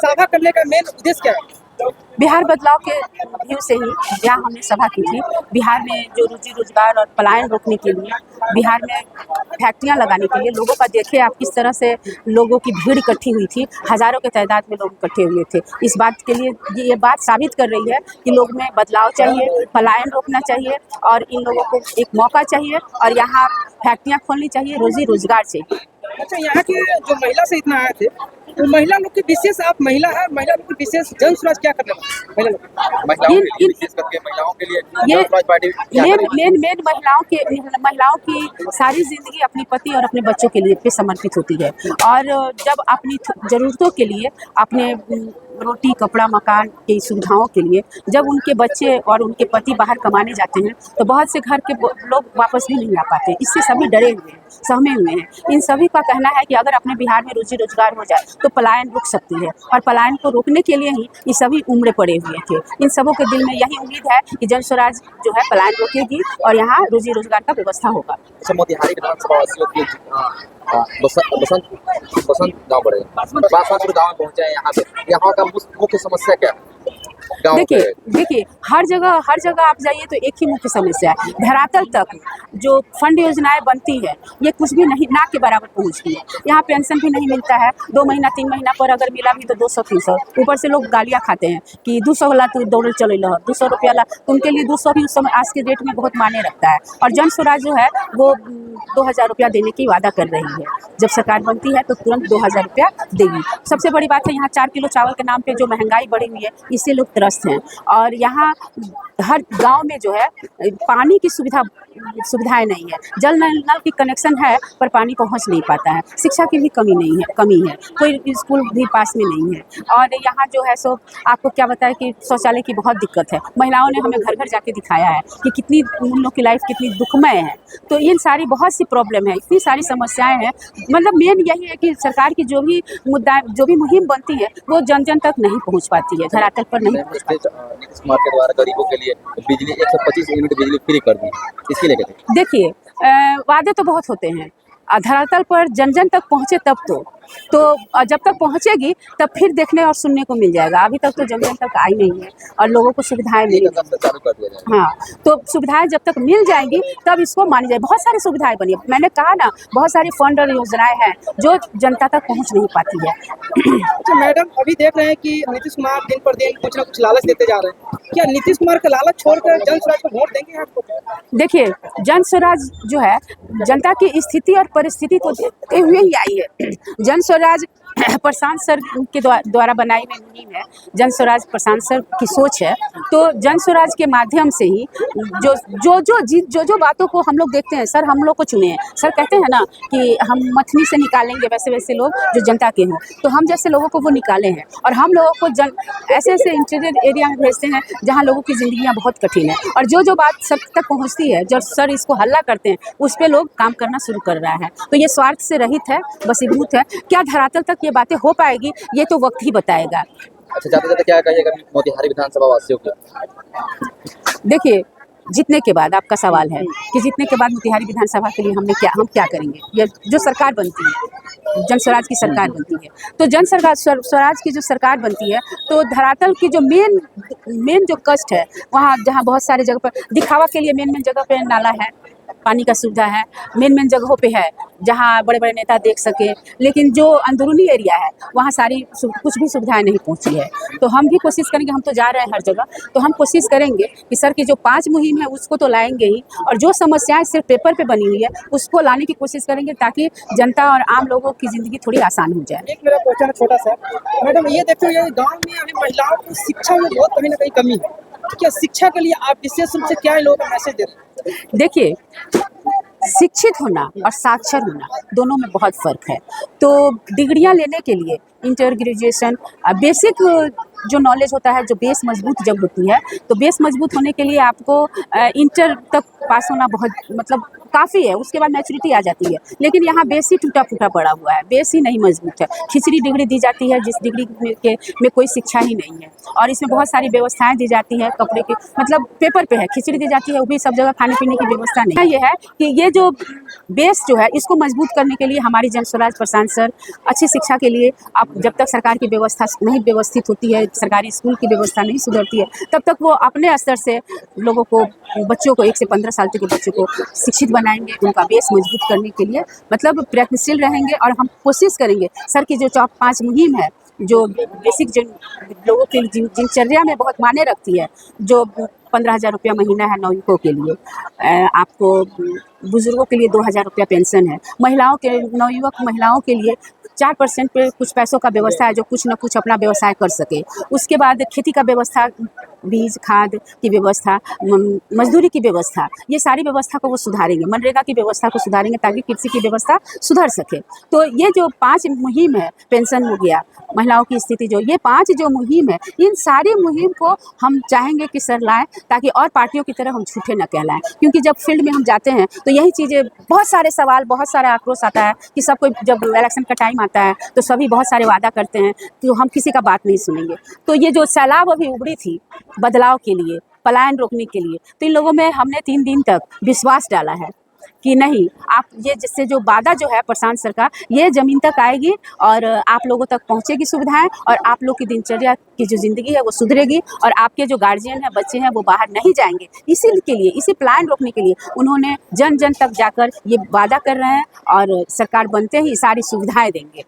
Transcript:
सभा करने का मेन उद्देश्य क्या है? बिहार बदलाव के व्यू से ही जहाँ हमने सभा की थी। बिहार में जो रोजी रोजगार और पलायन रोकने के लिए, बिहार में फैक्ट्रियाँ लगाने के लिए लोगों का देखिए आप किस तरह से लोगों की भीड़ इकट्ठी हुई थी, हज़ारों के तादाद में लोग इकट्ठे हुए थे। इस बात के लिए ये बात साबित कर रही है कि लोग में बदलाव चाहिए, पलायन रोकना चाहिए और इन लोगों को एक मौका चाहिए और यहाँ फैक्ट्रियाँ खोलनी चाहिए, रोजी रोजगार चाहिए। अच्छा, यहाँ की जो महिला से इतना आए थे, तो महिला लोग की विशेष, आप महिला है, महिला लोग की विशेष जन स्वराज क्या करने वाले महिलाओं के लिए, विशेष करके महिलाओं के लिए ये जन स्वराज पार्टी क्या करेगी? मेन महिलाओं की सारी जिंदगी अपने पति और अपने बच्चों के लिए पे समर्पित होती है और जब अपनी ज़रूरतों के लिए, अपने रोटी कपड़ा मकान की सुविधाओं के लिए जब उनके बच्चे और उनके पति बाहर कमाने जाते हैं तो बहुत से घर के लोग वापस भी नहीं आ पाते। इससे सभी डरे हुए हैं, सहमे हुए हैं। इन सभी का कहना है कि अगर अपने बिहार में रोजी रोजगार हो जाए तो पलायन रुक सकती है और पलायन को रोकने के लिए ही ये सभी उमड़े पड़े हुए थे। इन सबों के दिल में यही उम्मीद है कि जन स्वराज जो है पलायन रोकेगी और यहाँ रोजी रोजगार का व्यवस्था होगा। अच्छा, मोतिहारी विधानसभा वासियों की बसंत गाँव पड़ेगा, बासवासपुर गाँव में पहुँचे हैं। यहाँ का मुख्य समस्या क्या है? देखिए हर जगह आप जाइए तो एक ही मुख्य समस्या है। धरातल तक जो फंड योजनाएं बनती है ये कुछ भी नहीं, ना के बराबर पहुंचती है। यहाँ पेंशन भी नहीं मिलता है, 2 महीना 3 महीना पर अगर मिला भी तो 200-300, ऊपर से लोग गालियाँ खाते हैं कि 200 वाला तो दौड़ चले लो, 200 रुपया ला। तो उनके लिए 200 भी उस समय आज के डेट में बहुत मायने रखता है। और जन स्वराज जो है वो 2000 रुपया देने की वादा कर रही है। जब सरकार बनती है तो तुरंत 2000 रुपया देगी। सबसे बड़ी बात है यहाँ 4 किलो चावल के नाम पे जो महंगाई बढ़ी हुई है इससे लोग त्रस्त हैं। और यहाँ हर गांव में जो है पानी की सुविधाएं नहीं है, जल नल की कनेक्शन है पर पानी पहुंच नहीं पाता है। शिक्षा की भी कमी है, कोई स्कूल भी पास में नहीं है। और यहाँ जो है सो आपको क्या बताएं कि शौचालय की बहुत दिक्कत है। महिलाओं ने हमें घर घर जाके दिखाया है कि कितनी उन लोग की लाइफ कितनी दुखमय है। तो इन सारी बहुत सी प्रॉब्लम है, इतनी सारी समस्याएं हैं। मतलब मेन यही है कि सरकार की जो भी मुद्दा, जो भी मुहिम बनती है वो जन जन तक नहीं पहुँच पाती है, धरातल पर नहीं पहुँच पाती। नीतीश कुमार के द्वारा गरीबों के लिए बिजली 125 यूनिट बिजली फ्री कर दी, इसके लिए कहते हैं। देखिए वादे तो बहुत होते हैं, धरातल पर जन जन तक पहुँचे तब तो जब तक पहुँचेगी तब फिर देखने और सुनने को मिल जाएगा। अभी तक तो जन जन तक आई नहीं है और लोगों को सुविधाएं मिलेंगी। हाँ, तो सुविधाएं जब तक मिल जाएंगी तब इसको मानी जाए। बहुत सारी सुविधाएं बनी है, मैंने कहा ना, बहुत सारी फंड और योजनाएं हैं जो जनता तक पहुँच नहीं पाती है। अच्छा मैडम, अभी देख रहे हैं कि नीतीश कुमार दिन पर दिन कुछ ना कुछ लालच देते जा रहे हैं। क्या नीतीश कुमार का लालच छोड़कर जन स्वराज को वोट देंगे आपको? देखिए जन स्वराज जो है जनता की स्थिति और परिस्थिति को देखते हुए ही आई है। जन स्वराज प्रशांत सर के द्वारा बनाई हुई मुहिम है, जन स्वराज प्रशांत सर की सोच है। तो जन स्वराज के माध्यम से ही जो बातों को हम लोग देखते हैं, सर हम लोग को चुने हैं। सर कहते हैं ना कि हम मथनी से निकालेंगे वैसे वैसे लोग जो जनता के हों, तो हम जैसे लोगों को वो निकाले हैं और हम लोगों को ऐसे इंटीरियर एरिया में भेजते हैं जहाँ लोगों की ज़िंदगियाँ बहुत कठिन है। और जो बात सब तक पहुँचती है, जब सर इसको हल्ला करते हैं उस पर लोग काम करना शुरू कर रहा है। तो ये स्वार्थ से रहित है, वसीभूत है। क्या धरातल तक ये बातें हो पाएगी ये तो वक्त ही बताएगा। अच्छा, जाते जाते क्या कहिएगा मोतिहारी विधानसभा वासियों को? देखिए जीतने के बाद आपका सवाल है कि जीतने के बाद मोतिहारी विधानसभा के लिए हम क्या करेंगे। ये जो सरकार बनती है, जन स्वराज की सरकार बनती है, तो जन स्वराज की जो सरकार बनती है तो धरातल की जो मेन जो कष्ट है, वहाँ जहाँ बहुत सारे जगह पर दिखावा के लिए मेन जगह पे नाला है, पानी का सुविधा है, मेन जगहों पे है जहाँ बड़े बड़े नेता देख सके। लेकिन जो अंदरूनी एरिया है वहाँ सारी कुछ भी सुविधाएं नहीं पहुँची है। तो हम भी कोशिश करेंगे, हम तो जा रहे हैं हर जगह, तो हम कोशिश करेंगे कि सर की जो 5 मुहिम है उसको तो लाएंगे ही, और जो समस्याएं सिर्फ पेपर पे बनी हुई है उसको लाने की कोशिश करेंगे ताकि जनता और आम लोगों की ज़िंदगी थोड़ी आसान हो जाए। एक मेरा क्वेश्चन है छोटा सा, मैडम ये देखो, ये गाँव में अभी महिलाओं की शिक्षा में बहुत कहीं ना कहीं कमी है। क्या शिक्षा के लिए आप विशेष रूप से क्या लोगों को मैसेज दे रहे हैं? देखिए शिक्षित होना और साक्षर होना दोनों में बहुत फ़र्क है। तो डिग्रियां लेने के लिए इंटर ग्रेजुएशन बेसिक जो नॉलेज होता है, जो बेस मजबूत जब होती है, तो बेस मजबूत होने के लिए आपको इंटर तक पास होना बहुत मतलब काफ़ी है, उसके बाद मैच्योरिटी आ जाती है। लेकिन यहाँ बेस ही टूटा फूटा पड़ा हुआ है, बेस ही नहीं मजबूत है। खिचड़ी डिग्री दी जाती है जिस डिग्री में कोई शिक्षा ही नहीं है, और इसमें बहुत सारी व्यवस्थाएं दी जाती है, कपड़े की मतलब पेपर पे है, खिचड़ी दी जाती है वो भी सब जगह खाने पीने की व्यवस्था नहीं है। ये है कि ये जो बेस जो है इसको मजबूत करने के लिए हमारी जन स्वराज प्रशांत सर अच्छी शिक्षा के लिए, अब जब तक सरकार की व्यवस्था नहीं व्यवस्थित होती है, सरकारी स्कूल की व्यवस्था नहीं सुधरती है, तब तक वो अपने स्तर से लोगों को, बच्चों को 1 से 15 साल तक के बच्चों को शिक्षित बनाएंगे, उनका बेस मजबूत करने के लिए मतलब प्रयत्नशील रहेंगे। और हम कोशिश करेंगे सर की जो 5 मुहिम है, जो बेसिक जिन लोगों की दिनचर्या में बहुत मायने रखती है, जो 15,000 रुपया महीना है नवयुवकों के लिए, आपको बुजुर्गों के लिए 2,000 रुपया पेंशन है, महिलाओं के नवयुवक महिलाओं के लिए 4% पे कुछ पैसों का व्यवस्था है जो कुछ न कुछ अपना व्यवसाय कर सके। उसके बाद खेती का व्यवस्था, बीज खाद की व्यवस्था, मजदूरी की व्यवस्था, ये सारी व्यवस्था को वो सुधारेंगे। मनरेगा की व्यवस्था को सुधारेंगे ताकि कृषि की व्यवस्था सुधर सके। तो ये जो 5 मुहिम है, पेंशन हो गया, महिलाओं की स्थिति, जो ये 5 जो मुहिम है, इन सारी मुहिम को हम चाहेंगे कि सर लाएँ, ताकि और पार्टियों की तरह हम झूठे न कहलाएं। क्योंकि जब फील्ड में हम जाते हैं तो यही चीज़ें, बहुत सारे सवाल, बहुत सारा आक्रोश आता है कि सबको, जब इलेक्शन का टाइम आता है तो सभी बहुत सारे वादा करते हैं, तो हम किसी का बात नहीं सुनेंगे। तो ये जो सैलाब अभी उभरी थी बदलाव के लिए, पलायन रोकने के लिए, तो इन लोगों में हमने 3 दिन तक विश्वास डाला है कि नहीं, आप ये जिससे जो वादा जो है प्रशांत सर का, ये ज़मीन तक आएगी और आप लोगों तक पहुँचेगी सुविधाएं, और आप लोग की दिनचर्या की जो ज़िंदगी है वो सुधरेगी, और आपके जो गार्जियन हैं, बच्चे हैं, वो बाहर नहीं जाएंगे। इसी के लिए, इसी पलायन रोकने के लिए उन्होंने जन जन तक जाकर ये वादा कर रहे हैं, और सरकार बनते ही सारी सुविधाएं देंगे।